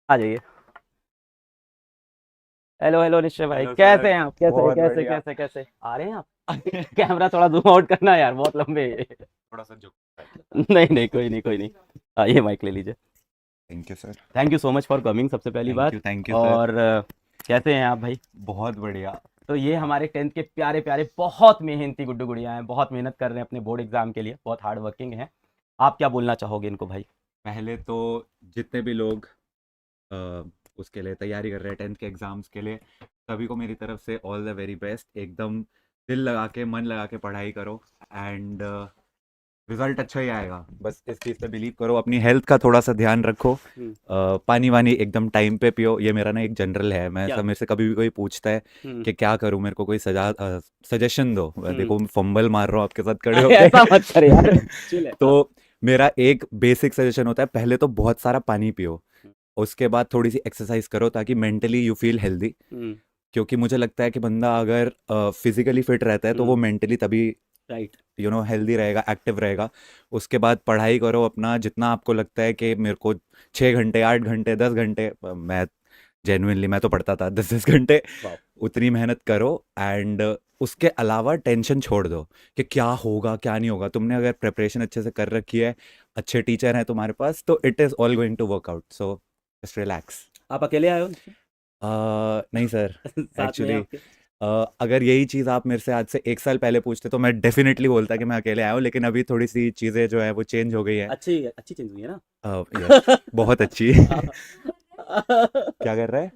आ जाइए। Hello hello निश्चय भाई, हेलो सर। कैसे हैं आप? कैसे बहुत कैसे बढ़िया। कैसे कैसे आ रहे हैं आप? कैमरा थोड़ा जूम आउट करना यार, बहुत लंबे है ये। थोड़ा सा झुक। नहीं नहीं, कोई नहीं कोई नहीं। आइए, माइक ले लीजिए। Thank you sir. Thank you so much for coming, सबसे पहली बात। Thank you sir. और कैसे हैं आप भाई? बहुत बढ़िया। तो ये हमारे टेंथ के प्यारे प्यारे बहुत मेहनती गुड्डू गुड़िया हैं, बहुत मेहनत कर रहे हैं अपने बोर्ड एग्जाम के लिए, बहुत हार्ड वर्किंग हैं। आप क्या बोलना चाहोगे इनको भाई? पहले तो जितने भी लोग अ, उसके लिए तैयारी कर रहे हैं, टेंथ के एग्ज़ाम्स के लिए, सभी को मेरी तरफ से ऑल द वेरी बेस्ट। एकदम दिल लगा के, मन लगा के पढ़ाई करो एंड रिजल्ट अच्छा ही आएगा। बस इस चीज़ पे बिलीव करो। अपनी हेल्थ का थोड़ा सा ध्यान रखो। हम्म। पानी वानी एकदम टाइम पे पियो। ये मेरा ना एक जनरल है। मैं क्या? सब, मेरे से कभी भी कोई पूछता है हम्म। कि क्या करूं, मेरे को कोई सजेशन दो। हम्म। देखो, मैं फंबल मार रहा हूँ आपके साथ खड़े अरे होके। ऐसा मत कर यार, चिल है। हाँ। तो मेरा एक बेसिक सजेशन होता है, पहले तो बहुत सारा पानी पियो। हम्म। उसके बाद थोड़ी सी एक्सरसाइज करो ताकि मेंटली यू फील हेल्दी। हम्म। क्योंकि मुझे लगता है कि बंदा अगर फिजिकली फिट रहता है तो वो हम्म। मेंटली तभी राइट। हेल्दी रहेगा, एक्टिव रहेगा। उसके बाद पढ़ाई करो अपना, जितना आपको लगता है कि मेरे को 6 घंटे, 8 घंटे, 10 घंटे, मैं जेन्युइनली मैं तो पढ़ता था 10 10 घंटे। वाह। उतनी मेहनत करो एंड उसके अलावा टेंशन छोड़ दो कि क्या होगा क्या नहीं होगा। तुमने अगर प्रिपरेशन अच्छे से कर रखी है, अच्छे टीचर हैं तुम्हारे पास, तो it is all going to work out. So just relax. आप अकेले आए हो? नहीं सर। साथ में एक्चुअली आपके? अगर यही चीज़ आप मेरे से आज से 1 साल पहले पूछते तो मैं डेफिनेटली बोलता कि मैं अकेले आया हूँ, लेकिन अभी थोड़ी सी चीज़ें जो है वो चेंज हो गई हैं। अच्छी अच्छी चीज हुई है ना? यस, बहुत अच्छी। क्या कर रहा है?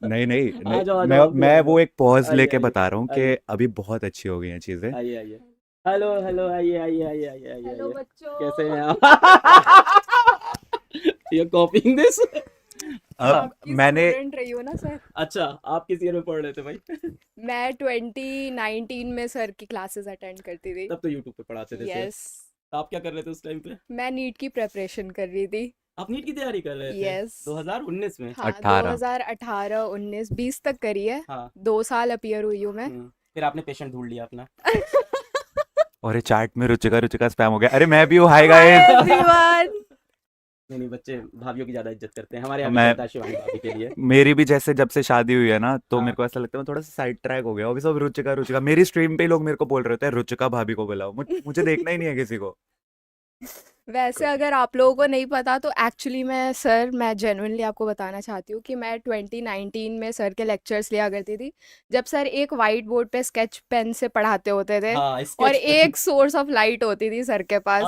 नहीं नहीं नहीं। आ जाओ आ मैं जाओ, आप भी आ मैं जाओ। वो एक पॉज आइए लेके आइए। बता रहा हूँ कि आइए अभी बहुत अच्छी हो गई हैं चीज़ें। आइए आइए। हेलो हेलो, आइए आइए आइए आइए आइए हेलो आइए। कैसे हैं बच्चों। आप? You कॉपिंग this? अब आपकी मैंने स्टूडेंट रही हो ना सर। अच्छा, आप किस ईयर में पढ़ रहे थे भाई? मैं 2019 में सर की क्लासेस अटेंड करती थी। तब तो यूट्यूब पे पढ़ाते थे सेम। यस। आप क्या कर रहे थे उस टाइम पे? मैं नीट की प्रेपरेशन कर रही थी। आप नीट की तैयारी कर रहे थे यस। 2019 में? हाँ, 18। 2018 19 20 तक करी है। हाँ। 2 साल अपीयर हुई हूँ मैं। फिर आपने पेशेंट ढूंढ लिया अपना? और ये चार्ट में रुचिका रुचिका स्पैम हो गया। अरे मैं भी हूँ, हाय हाय गाइस। एवरीवन। नहीं नहीं, बच्चे भाभीियों की ज्यादा इज्जत करते हैं, हमारे यहाँ भी मैं चलता है शिवानी भाभी के लिए। मेरी भी जैसे जब से शादी हुई है ना, तो हाँ। मेरे को ऐसा लगता है मैं थोड़ा सा साइड ट्रैक हो गया। अभी सब रुचिका रुचिका, मेरी स्ट्रीम पे ही लोग मेरे को बोल रहे होते हैं रुचिका भाभी को बुलाओ। मुझे देखना ही नहीं है किसी को। वैसे कोई नहीं। अगर आप लोगों को नहीं पता तो एक्चुअली मैं जेन्युइनली आपको बताना चाहती हूँ कि मैं 2019 में सर के लेक्चर्स लिया करती थी। जब सर एक वाइट बोर्ड पे स्केच पेन से पढ़ाते होते थे हाँ, और स्केच पेन। एक सोर्स ऑफ लाइट होती थी सर के पास।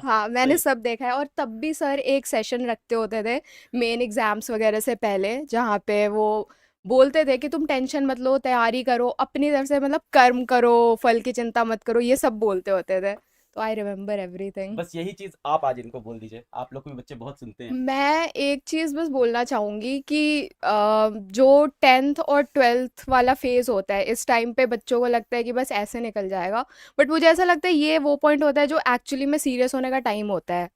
हाँ, मैंने सही। सब देखा है। और तब भी सर एक सेशन रखते होते थे मेन एग्जाम्स वगैरह से पहले, जहाँ पे वो बोलते थे कि तुम टेंशन मत लो, तैयारी करो अपनी तरफ से, मतलब कर्म करो, फल की चिंता मत करो, ये सब बोलते होते थे। तो आई रिमेम्बर एवरीथिंग। बस यही चीज आप आज इनको बोल दीजिए, आप लोग को भी बच्चे बहुत सुनते हैं। मैं एक चीज़ बस बोलना चाहूँगी कि जो 10th और 12th वाला फेज़ होता है, इस टाइम पे बच्चों को लगता है कि बस ऐसे निकल जाएगा। बट मुझे ऐसा लगता है ये वो पॉइंट होता है जो एक्चुअली में सीरियस होने का टाइम होता है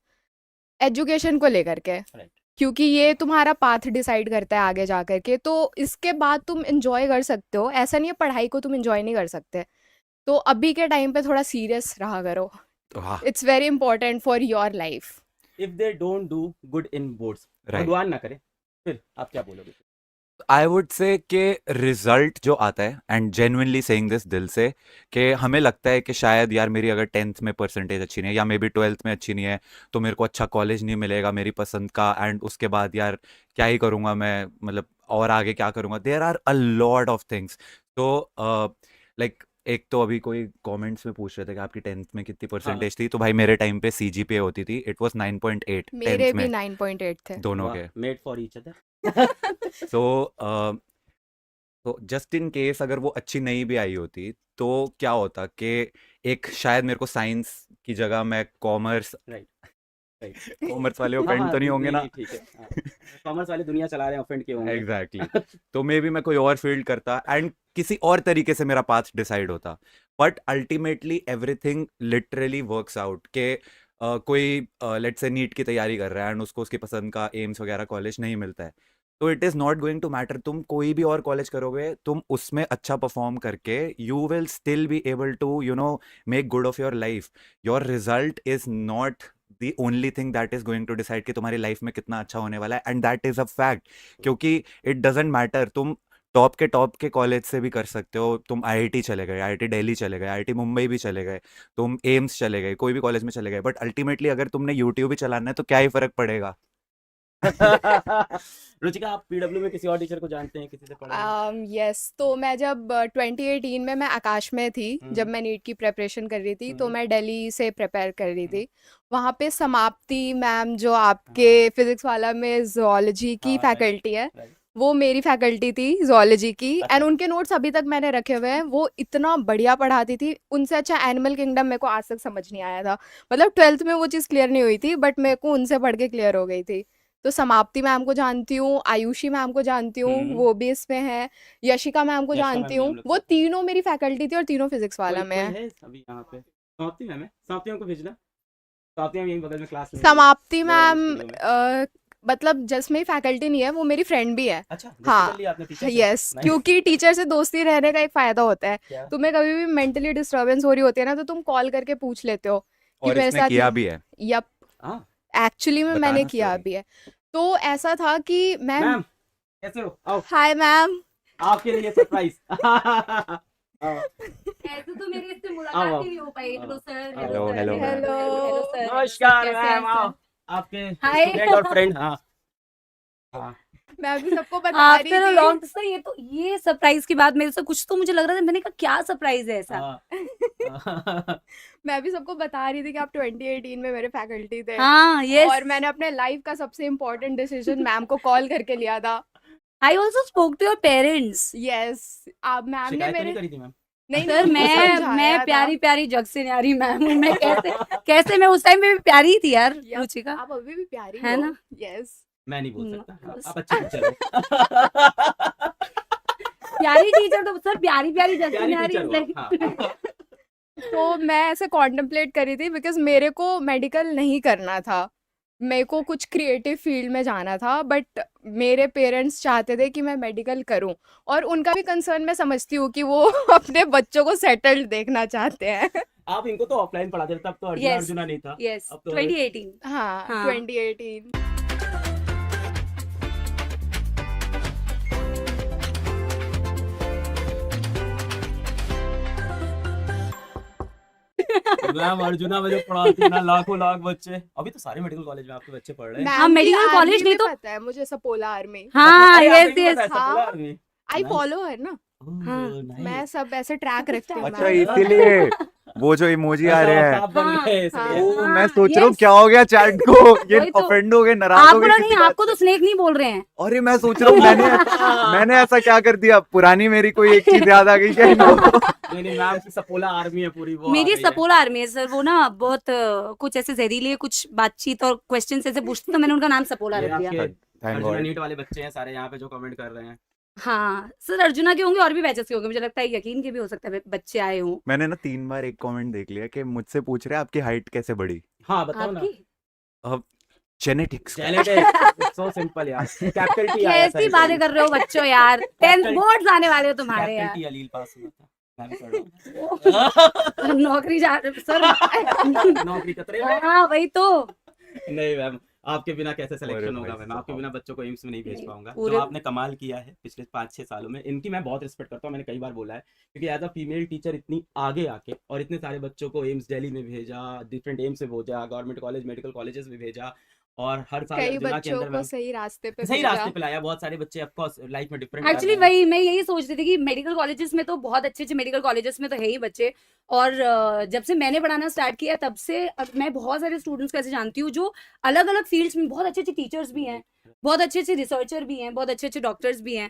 एजुकेशन को लेकर के। राइट। क्योंकि ये तुम्हारा पाथ डिसाइड करता है आगे जा कर के। तो इसके बाद तुम इंजॉय कर सकते हो, ऐसा नहीं है पढ़ाई को तुम इंजॉय नहीं कर सकते। तो अभी के टाइम पे थोड़ा सीरियस रहा करो। तो हाँ। It's very important for your life. If they don't do good in boards, right. भगवान ना करे, फिर आप क्या बोलोगे? आई वुड से कि रिजल्ट जो आता है, एंड जेन्युइनली सेइंग दिस दिल से, कि हमें लगता है कि शायद यार मेरी अगर 10th में परसेंटेज अच्छी नहीं है, या मे बी 12th में अच्छी नहीं है, तो मेरे को अच्छा कॉलेज नहीं मिलेगा मेरी पसंद का। एंड उसके बाद यार क्या ही करूँगा मैं, मतलब और आगे क्या करूँगा। There are a lot of things. तो लाइक एक तो अभी कोई कमेंट्स में पूछ रहे थे कि आपकी 10th में कितनी हाँ। परसेंटेज थी। तो भाई मेरे टाइम पे सीजीपीए होती थी, इट वाज 9.8 मेरे 10th भी में, 9.8 थे। दोनों वाह, के। Made for each other. So तो जस्ट इन केस अगर वो अच्छी नहीं भी आई होती, तो क्या होता कि एक शायद मेरे को साइंस की जगह मैं कॉमर्स, राइट। राइट। कॉमर्स वाले हाँ ऑफेंड हाँ, तो नहीं होंगे नहीं ना। नहीं, ठीक है। हाँ, कॉमर्स वाले दुनिया चला रहे हैं, ऑफेंड के होंगे। Exactly exactly. तो मे बी मैं कोई और फील्ड करता एंड किसी और तरीके से मेरा पाथ डिसाइड होता। But ultimately everything literally works out के कोई लेट्स से नीट की तैयारी कर रहा है एंड उसको उसकी पसंद का एम्स वगैरह कॉलेज नहीं मिलता है, तो it is not going to matter. तुम कोई भी और कॉलेज करोगे, तुम उसमें अच्छा परफॉर्म करके you will still be able to make good of your life. Your result is not the only thing that is going to decide कि तुम्हारी लाइफ में कितना अच्छा होने वाला है, and that is a fact. क्योंकि इट डजेंट मैटर, तुम टॉप के कॉलेज से भी कर सकते हो, तुम आईआईटी चले गए, आईआईटी दिल्ली चले गए, आईआईटी मुंबई भी चले गए, तुम एम्स चले गए, कोई भी कॉलेज में चले गए, बट अल्टीमेटली अगर तुमने यूट्यूब ही चलाना है तो क्या ही फर्क पड़ेगा। रुचिका, आप पीडब्ल्यू में किसी और टीचर को जानते हैं, किसी से पढ़े हैं? यस, तो मैं जब 2018 में मैं आकाश में थी, जब हम्म, मैं नीट की प्रिपरेशन कर रही थी, तो हम्म, मैं दिल्ली से प्रिपेयर कर रही हम्म, थी। वहाँ पे समाप्ति मैम जो आपके फिजिक्स वाला में जोलॉजी की हाँ, राइट फैकल्टी है, राइट। वो मेरी फैकल्टी थी जोलॉजी की, एंड अच्छा, उनके नोट्स अभी तक मैंने रखे हुए हैं। वो इतना बढ़िया पढ़ाती थी, उनसे अच्छा एनिमल किंगडम मेरे को आज तक समझ नहीं आया था। मतलब 12th में वो चीज़ क्लियर नहीं हुई थी, बट मेरे को उनसे पढ़ के क्लियर हो गई थी। तो समाप्ति मैम को जानती हूँ, आयुषी मैम को जानती हूँ, वो भी इसमें है, यशिका मैम को यशिका जानती मैम भी हूँ। हम लोग वो साथ में। तीनों मेरी फैकल्टी थी और तीनों फिजिक्स कोई वाला में कोई है। है अभी यहाँ पे? समाप्ति मैम है, समाप्ति मैम को भेजना। समाप्ति मैम यहीं बगल में क्लास ले रही है, समाप्ति ले रही है मैम स्टूडियो में। मतलब जस्ट मेरी फैकल्टी नहीं है, वो मेरी फ्रेंड भी है। अच्छा, दोस्ती कर हाँ, लिया आपने टीचर से? Yes, nice. क्योंकि टीचर से दोस्ती रहने का एक फ़ायदा होता है। क्या? तुम्हें कभी भी मेंटली डिस्टर्बेंस हो रही होती है ना, तो तुम कॉल करके पूछ लेते हो कि और मेरे इसने साथ किया ये। भी है, यप, हाँ, एक्चुअली में मैंने बताना किया स्टोरी। भी है। तो ऐसा था कि मैम, मैम कैसे हो? आओ, हाय मैम। आपके लिए सरप्राइज। आओ, ऐसे तो मेरी इससे आओ, मुलाकात आओ, ही नहीं हो पाई। हेलो आओ, सर, आओ, hello sir, hello hello ma'am. Sir, hello sir, hello sir, नमस्कार कैसे हैं मैम, आओ, सर? आपके हाय। स्टूडेंट और फ्रेंड। हाँ हाँ। मैं भी सबको बता रही आफ्टर अ थी। लॉन्ग सर, ये सरप्राइज की बात मेरे से कुछ तो मुझे लग रहा था, मैंने कहा क्या सरप्राइज है ऐसा। हाँ। मैं भी सबको बता रही थी कि आप 2018 में मेरे फैकल्टी थे, हाँ, यस। और मैंने अपने लाइफ का सबसे इम्पोर्टेंट डिसीजन मैम को कॉल करके लिया था। I also spoke to your parents. Yes, आप मैम ने शिकायत तो नहीं मेरे, करी थी मैम? नहीं सर नहीं, मैं समझाया था। प्यारी प्यारी जग से न्यारी मैम हूँ। मैं कैसे मैं उस टाइम में भी प्यारी ही थी यार, यप, रुचिका, आप अभी भी प्यारी है हो। ना? यस, मैं नहीं बोल सकता। हाँ, बस। आप अच्छी टीचर हो। प्यारी टीचर तो सर, प्यारी प्यारी जग से प्यारी न्यारी टीचर is हो like- आप। हाँ। तो मैं ऐसे कॉन्टेम्पलेट करी थी, बिकॉज मेरे को मेडिकल नहीं करना था, मेरे को कुछ क्रिएटिव फील्ड में जाना था, बट मेरे पेरेंट्स चाहते थे कि मैं मेडिकल करूं, और उनका भी कंसर्न मैं समझती हूँ कि वो अपने बच्चों को सेटल्ड देखना चाहते हैं। आप इनको तो ऑफलाइन पढ़ाते थे, तब तो अर्जुना Yes, अर्जुना नहीं था। yes, अब तो 2018। हाँ, हाँ। 2018। मैम अर्जुना में जो पढ़ाती है ना, लाखों लाख बच्चे, अभी तो सारे मेडिकल कॉलेज में आपके बच्चे पढ़ रहे हैं। मैम हाँ, की मेडिकल आर्मी कॉलेज नहीं में तो पता है मुझे, सपोला आर्मी। हाँ, अरे, आपको यस भी यस। पता है, हाँ। सपोला आर्मी? आई Nice. फॉलो हर ना, हाँ, nice. मैं सब ऐसे ट्रैक रखती हूँ अच्छा, मैम। इसीलिए वो जो इमोजी आ अच्छा, रहे आप हैं। सांप बन हाँ, गए इसलिए। ओ, हाँ, मैं सोच रहा हूँ yes. क्या हो गया चैट को, ये वही तो। ऑफेंड हो गए, नाराज हो आपको गए नहीं, किसी बात आपको तो से। स्नेक नहीं बोल रहे हैं। अरे मैं सोच रहा हूँ मैंने ऐसा क्या कर दिया, पुरानी मेरी कोई एक चीज याद आ गई क्या इनको? नहीं नहीं, मैम की सपोला आर्मी है पूरी, वो आ मेरी गई है। सपोला आर्मी है सर। वो ना बहुत कुछ ऐसे जहरीले कुछ बातचीत और क्वेश्चन ऐसे पूछते, तो मैंने उनका नाम सपोला ये रख दिया। आपके थैंक अर्जुना गॉड। नीट वाले बच्चे हैं सारे यहाँ पे जो कमेंट कर रहे हैं। हाँ सर, अर्जुना के होंगे और भी बैचेस के होंगे, मुझे लगता है यकीन के भी हो सकता है बच्चे आए हों। मैंने ना 3 बार एक कमेंट देख लिया कि मुझसे पूछ रहे हैं आपकी हाइट कैसे बढ़ी। हाँ बताओ ना। आपकी जेनेटिक्स। जेनेटिक्स सो सिंपल यार, कैपिटल टी आया था कैसी बातें कर रहे हो बच्चों यार, 10th Capital- बोर्ड्स आने वाले हो तुम्हारे कैपिटल यार। टी अलील पास हुआ था, मैं भी पढ़ रहा हूँ। नौकरी जा सर। नौकरी खतरे में। हाँ वही तो। नहीं मैम, आपके बिना कैसे अरे सिलेक्शन भाई होगा मैम, आपके साहब। बिना बच्चों को एम्स में नहीं भेज नहीं, पाऊंगा। जो पूरे- आपने कमाल किया है पिछले 5-6 सालों में, इनकी मैं बहुत रिस्पेक्ट करता हूँ, मैंने कई बार बोला है, क्योंकि एज अ फीमेल टीचर इतनी आगे आके और इतने सारे बच्चों को एम्स दिल्ली में भेजा, डिफरेंट एम्स में भेजा, गवर्नमेंट कॉलेज मेडिकल कॉलेजेस में भेजा, और हर साल कई अर्जुना के बच्चों अंदर को मैम सही रास्ते पे सही भेजा। रास्ते पे लाया। बहुत सारे बच्चे ऑफकोर्स लाइफ में डिफरेंट एक्चुअली वही मैं यही सोच रही थी कि मेडिकल कॉलेजेस में तो बहुत अच्छे अच्छे मेडिकल कॉलेजेस में तो है ही बच्चे, और जब से मैंने पढ़ाना स्टार्ट किया तब से अब मैं बहुत सारे स्टूडेंट्स को ऐसे जानती हूँ जो अलग अलग फील्ड्स में बहुत अच्छे अच्छे टीचर्स भी हैं, बहुत अच्छे अच्छे रिसर्चर भी हैं, बहुत अच्छे अच्छे डॉक्टर्स भी हैं।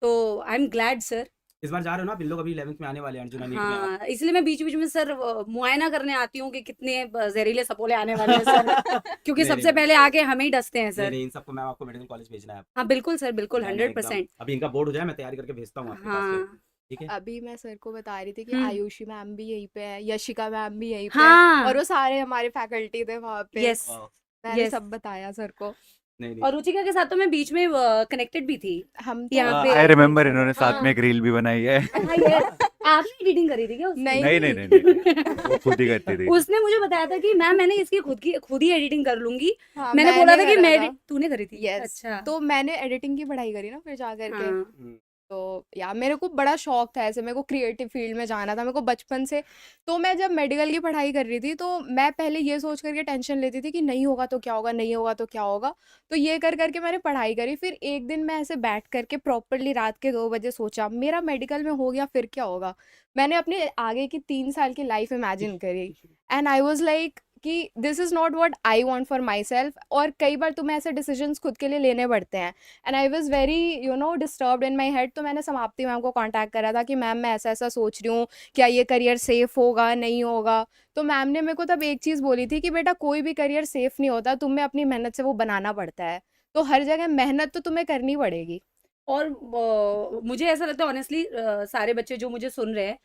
तो आई एम ग्लैड सर। इस बार जा रहे हो ना आप, इन लोग अभी 11th में आने वाले हैं अर्जुना नीट में आप। हाँ, इसलिए मैं बीच बीच में सर मुआयना करने आती हूँ कि कितने जहरीले सपोले आने वाले हैं सर, क्योंकि नहीं, सबसे नहीं, पहले आके हमें ही डसते हैं नहीं सर। नहीं, इन सबको मैम आपको मेडिकल कॉलेज भेजना है। हाँ बिल्कुल सर, बिल्कुल मैंने एकदम- 100%। अभी इनका बोर्ड हो जाए, मैं तैयारी करके भेजता हूँ आपके पास फिर, हाँ ठीक है। अभी मैं सर को बता रही थी कि हम्म। आयुषी मैम भी यहीं पे है, यशिका मैम भी यहीं पे हाँ। है, और वो सारे हमारे फैकल्टी थे वहाँ पे। यस। वाह, मैंने yes. सब बताया सर को। नहीं नहीं और रुचिका के साथ तो मैं बीच में कनेक्टेड भी थी। हम यहाँ तो पे- आई रिमेम्बर इन्होंने साथ हाँ। में एक रील भी बनाई है। हाँ, yes. आपने एडिटिंग करी थी क्या उसकी? नहीं नहीं नहीं नहीं नहीं, वो खुद ही करती थी। उसने मुझे बताया था कि मैम मैंने इसकी खुद ही एडिटिंग कर लूंगी। हाँ, मैंने बोला था कि करा मैं था। तूने करी थी? यस अच्छा। तो मैंने एडिटिंग की पढ़ाई करी ना फिर जा करके। हाँ। तो या मेरे को बड़ा शौक था ऐसे, मेरे को क्रिएटिव फील्ड में जाना था मेरे को बचपन से। तो मैं जब मेडिकल की पढ़ाई कर रही थी तो मैं पहले ये सोच करके टेंशन लेती थी कि नहीं होगा तो क्या होगा, नहीं होगा तो क्या होगा। तो ये कर करके मैंने पढ़ाई करी। फिर एक दिन मैं ऐसे बैठ करके प्रॉपरली रात के 2 बजे सोचा मेरा मेडिकल में हो गया फिर क्या होगा। मैंने अपने आगे की 3 साल की लाइफ इमेजिन करी एंड आई वाज लाइक कि this is not what I want for my self. और कई बार तुम्हें ऐसे डिसीजंस खुद के लिए लेने पड़ते हैं and I was very disturbed in my head. तो मैंने समाप्ति मैम को कांटेक्ट करा था कि मैम मैं ऐसा ऐसा सोच रही हूँ, क्या ये करियर सेफ होगा नहीं होगा। तो मैम ने मेरे को तब एक चीज़ बोली थी कि बेटा कोई भी करियर सेफ नहीं होता, तुम्हें अपनी मेहनत से वो बनाना पड़ता है। तो हर जगह मेहनत तो तुम्हें करनी पड़ेगी। और मुझे ऐसा लगता है ऑनेस्टली सारे बच्चे जो मुझे सुन रहे हैं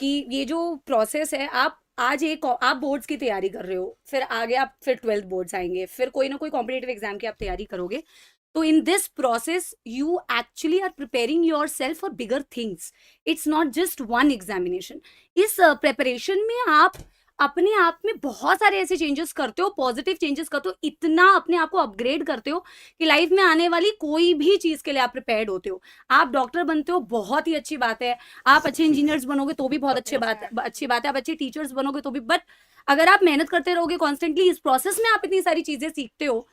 कि ये जो प्रोसेस है, आप बोर्ड्स की तैयारी कर रहे हो, फिर आगे आप फिर 12th बोर्ड्स आएंगे, फिर कोई ना कोई कॉम्पिटिटिव एग्जाम की आप तैयारी करोगे। तो in this process you actually are preparing yourself for bigger things. It's not just one examination. इस प्रिपरेशन में आप अपने आप में बहुत सारे ऐसे चेंजेस करते हो, पॉजिटिव चेंजेस करते हो, इतना अपने आप को अपग्रेड करते हो कि लाइफ में आने वाली कोई भी चीज के लिए आप प्रिपेयर्ड होते हो। आप डॉक्टर बनते हो, बहुत ही अच्छी बात है। आप अच्छे इंजीनियर्स बनोगे तो भी बहुत अच्छी बात है। आप अच्छे टीचर्स बनोगे तो भी। बट अगर आप मेहनत करते रहोगे कॉन्स्टेंटली, इस प्रोसेस में आप इतनी सारी चीजें सीखते हो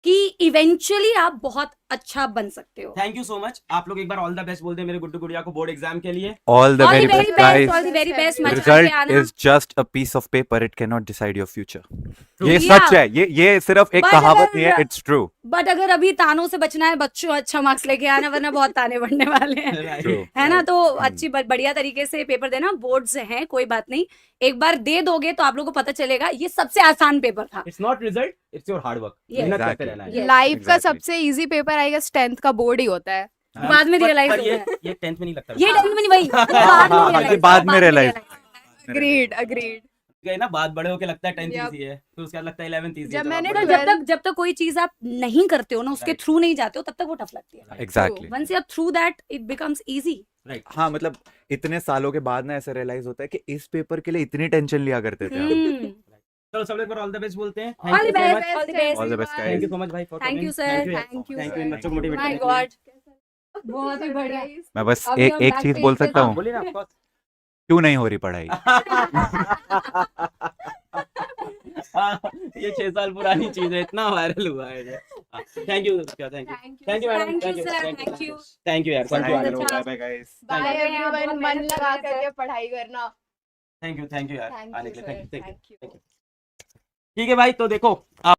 कि इवेंचुअली आप बहुत अच्छा बन सकते हो। Thank you so much. आप लोग एक बार ऑल द बेस्ट बोल दें मेरे गुड्डू गुड़िया को बोर्ड एग्जाम के लिए। All the All very the very best, best, guys. all the very best, मजा Result के आना। is just a piece of paper. It cannot decide your future. True. ये Yeah. सच है। ये सिर्फ एक But कहावत नहीं है। अगर- It's true. बट अगर अभी तानों से बचना है, बच्चों अच्छा मार्क्स लेके आना, वरना बहुत ताने पड़ने वाले हैं। Right. True. है ना? तो अच्छी बढ़िया तरीके से पेपर देना। बोर्ड्स हैं, कोई बात नहीं, एक बार दे दोगे तो आप लोगों को पता चलेगा ये सबसे आसान पेपर था। It's not result, it's your hard work. Yes. मेहनत करते Exactly. रहना है। Yes. लाइफ का exactly. सबसे easy paper I guess 10th का बोर्ड ही होता है। हाँ, बाद में पर- realize पर होता है। ये 10th में नहीं लगता। ये टाइम में नहीं, वही बाद में हाँ, realize ये बाद में realize। Agreed agreed. गए ना, बात बड़े होके लगता है 10th Yep. इजी है, फिर उसके बाद लगता है 11th इजी जब है। मैंने आप बड़े तो हो जब तक कोई चीज आप नहीं करते हो ना, उसके Right. थ्रू नहीं जाते हो, तब तक वो टफ लगती है। जाओ। Exactly. Once you are through that it becomes easy. Right. हाँ, मतलब इतने सालों के बाद ना ऐसा रियलाइज होता है कि इस पेपर के लिए इतनी टेंशन लिया करते थे हम। चलो सब लोग एक बार ऑल द बेस्ट बोलते हैं। All the Thank you so best, much. all the best. All the best, guys. Thank you so much भाई for Thank you, coming. sir. Thank you, Thank you, thank sir. you इन बच्चों को motivate my करने के लिए। God, बहुत ही बढ़िया। मैं बस अभी एक हम एक back चीज page बोल पे सकता हूँ। बोलिए ना, of course। क्यों नहीं हो रही पढ़ाई? ये 6 साल पुरानी चीज है, इतना वायरल हुआ है ये। Thank you, thank you madam, Thank you, sir. Thank you. Thank you यार, Thank you. Bye bye guys. Bye Thank you. Everyone, बहुत मन मेहनत लगा कर रहे हैं, करके पढ़ाई करना। थैंक यू यार थैंक आने यू के लिए। Sir, thank you. Thank you. ठीक है भाई, तो देखो आप